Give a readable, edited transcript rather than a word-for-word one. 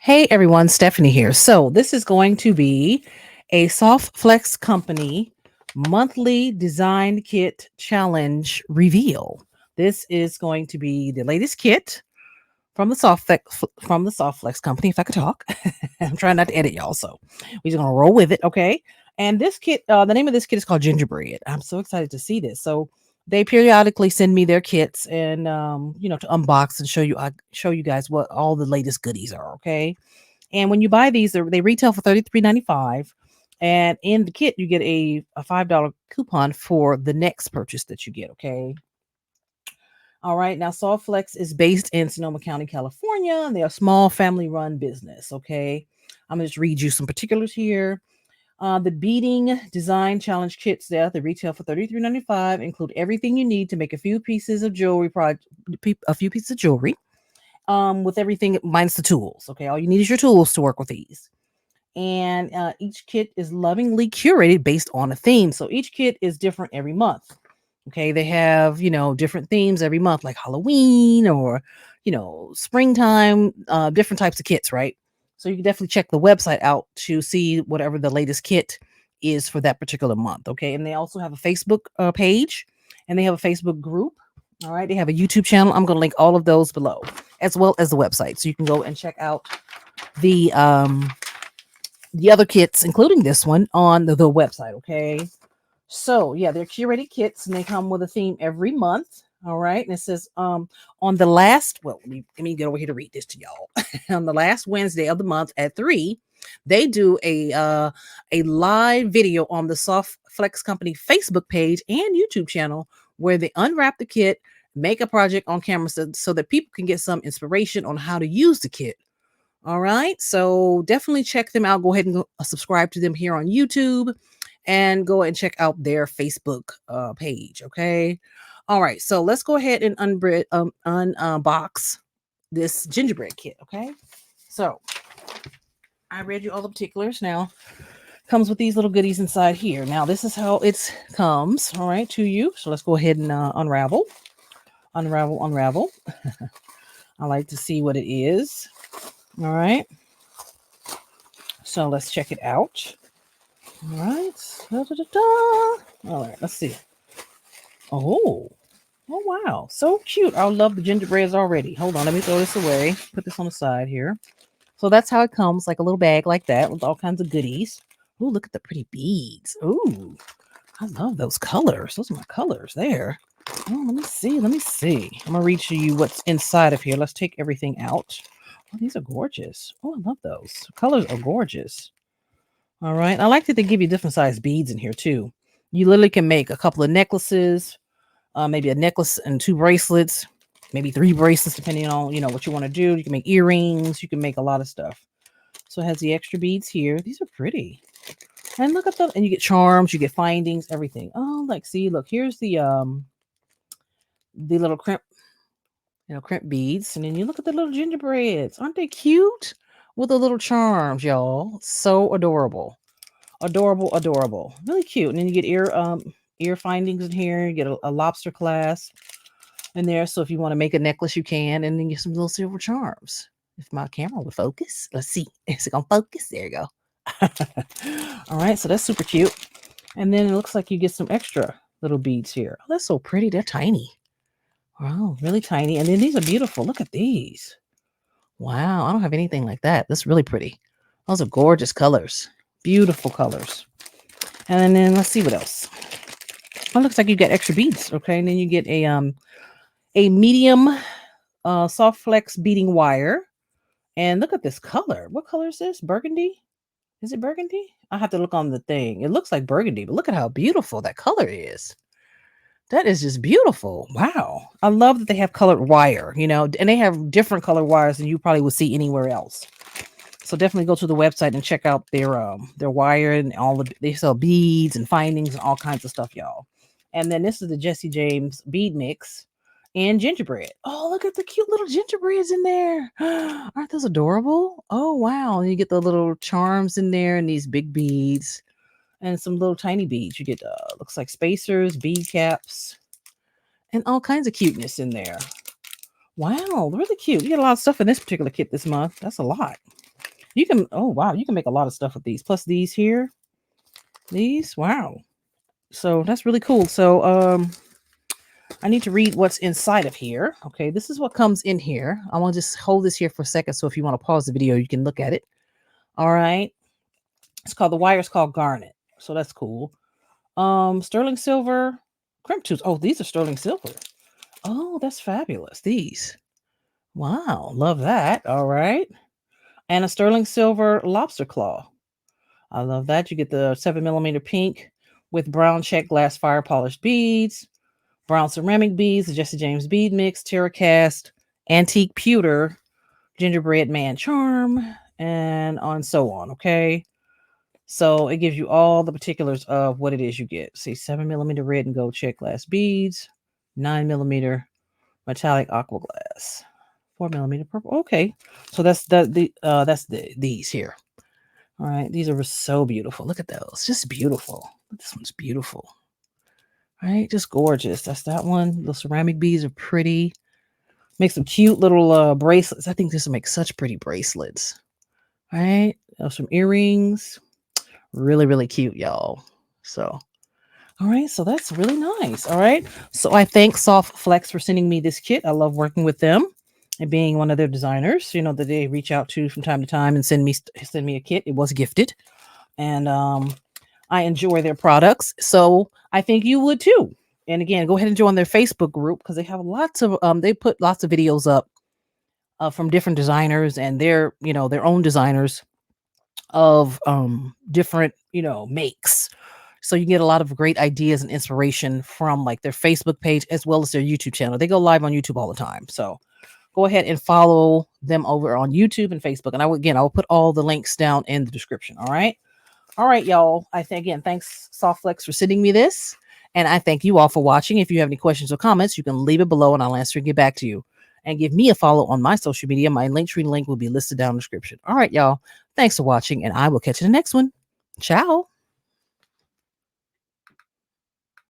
Hey everyone, Stephanie here. So, this is going to be a Soft Flex Company monthly design kit challenge reveal. This is going to be the latest kit from the Soft Flex Company. If I could talk, I'm trying not to edit y'all, so we're just gonna roll with it, okay? And this kit, the name of this kit is called Gingerbread. I'm so excited to see this. So they periodically send me their kits and to unbox and show you guys what all the latest goodies are, okay? And when you buy these, they retail for $33.95. And in the kit, you get a $5 coupon for the next purchase that you get. Okay. All right. Now, Softflex is based in Sonoma County, California, and they're a small family run business. Okay. I'm going to just read you some particulars here. The beading design challenge kits there, they retail for $33.95, include everything you need to make a few pieces of jewelry, with everything minus the tools. Okay, all you need is your tools to work with these. And each kit is lovingly curated based on a theme. So each kit is different every month. Okay, they have different themes every month, like Halloween or springtime, different types of kits, right? So you can definitely check the website out to see whatever the latest kit is for that particular month. Okay, and they also have a Facebook page, and they have a Facebook group. All right, they have a YouTube channel. I'm going to link all of those below, as well as the website, so you can go and check out the um the other kits, including this one, on the website. Okay. So yeah, they're curated kits and they come with a theme every month. All right. And it says on the last, well, let me get over here to read this to y'all. On the last Wednesday of the month at 3, they do a live video on the Soft Flex Company Facebook page and YouTube channel where they unwrap the kit, make a project on camera so that people can get some inspiration on how to use the kit. All right. So definitely check them out. Go ahead and subscribe to them here on YouTube and go and check out their Facebook page. Okay. All right. So let's go ahead and unbox this gingerbread kit. Okay. So I read you all the particulars. Now comes with these little goodies inside here. Now this is how it comes. All right, to you. So let's go ahead and unravel. I like to see what it is. All right. So let's check it out. All right. All right, let's see. Oh, wow. So cute. I love the gingerbreads already. Hold on. Let me throw this away. Put this on the side here. So that's how it comes, like a little bag like that with all kinds of goodies. Oh, look at the pretty beads. Ooh, I love those colors. Those are my colors there. Oh, let me see. Let me see. I'm going to read to you what's inside of here. Let's take everything out. Oh, these are gorgeous. Oh, I love those. The colors are gorgeous. All right. I like that they give you different size beads in here too. You literally can make a couple of necklaces, maybe a necklace and 2 bracelets, maybe 3 bracelets, depending on what you want to do. You can make earrings. You can make a lot of stuff. So it has the extra beads here. These are pretty. And look at them. And you get charms. You get findings. Everything. Oh, like see, look. Here's the little crimp beads, and then you look at the little gingerbreads. Aren't they cute? With the little charms, y'all. So adorable. Adorable, really cute. And then you get ear findings in here. You get a lobster clasp in there, so if you want to make a necklace you can, and then get some little silver charms. If my camera would focus, let's see. Is it gonna focus? There you go. All right, so that's super cute. And then it looks like you get some extra little beads here. Oh, that's so pretty. They're tiny. Wow, really tiny. And then these are beautiful. Look at these. Wow, I don't have anything like that. That's really pretty. Those are gorgeous colors. Beautiful colors. And then let's see what else. Oh, looks like you get extra beads. Okay, and then you get a medium soft flex beading wire. And look at this color. What color is this? Burgundy? Is it burgundy? I have to look on the thing. It looks like burgundy, but look at how beautiful that color is. That is just beautiful. Wow. I love that they have colored wire, and they have different colored wires than you probably would see anywhere else. So definitely go to the website and check out their wire and they sell beads and findings and all kinds of stuff, y'all. And then this is the Jesse James bead mix and gingerbread. Oh, look at the cute little gingerbreads in there. Aren't those adorable? Oh, wow. And you get the little charms in there and these big beads and some little tiny beads. You get looks like spacers, bead caps, and all kinds of cuteness in there. Wow, really cute. You get a lot of stuff in this particular kit this month. That's a lot. You can, oh wow, you can make a lot of stuff with these. Plus these here, these, wow. So that's really cool. So I need to read what's inside of here. Okay, this is what comes in here. I want to just hold this here for a second. So if you want to pause the video, you can look at it. All right. It's called, the wire is called garnet. So that's cool. Sterling silver crimp tubes. Oh, these are sterling silver. Oh, that's fabulous. These. Wow, love that. All right. And a sterling silver lobster claw. I love that. You get the 7 millimeter pink with brown check glass fire polished beads, brown ceramic beads, the Jesse James bead mix, Terracast, antique pewter, gingerbread man charm, and on so on. Okay. So it gives you all the particulars of what it is you get. See, 7 millimeter red and gold check glass beads, 9 millimeter metallic aqua glass, 4 millimeter purple. Okay. So that's these here. All right. These are so beautiful. Look at those. Just beautiful. This one's beautiful. Right? Just gorgeous. That's that one. The ceramic beads are pretty. Make some cute little bracelets. I think this will make such pretty bracelets. Right? Some earrings. Really, really cute, y'all. So, all right. So that's really nice. All right. So I thank Soft Flex for sending me this kit. I love working with them and being one of their designers, that they reach out to from time to time and send me a kit. It was gifted. And I enjoy their products. So I think you would too. And again, go ahead and join their Facebook group because they have lots of they put lots of videos up from different designers and their own designers of different makes. So you get a lot of great ideas and inspiration from like their Facebook page as well as their YouTube channel. They go live on YouTube all the time. So go ahead and follow them over on YouTube and Facebook. And I will put all the links down in the description. All right. All right, y'all. Thanks Softflex for sending me this. And I thank you all for watching. If you have any questions or comments, you can leave it below and I'll answer and get back to you. And give me a follow on my social media. My Linktree link will be listed down in the description. All right, y'all. Thanks for watching, and I will catch you in the next one. Ciao.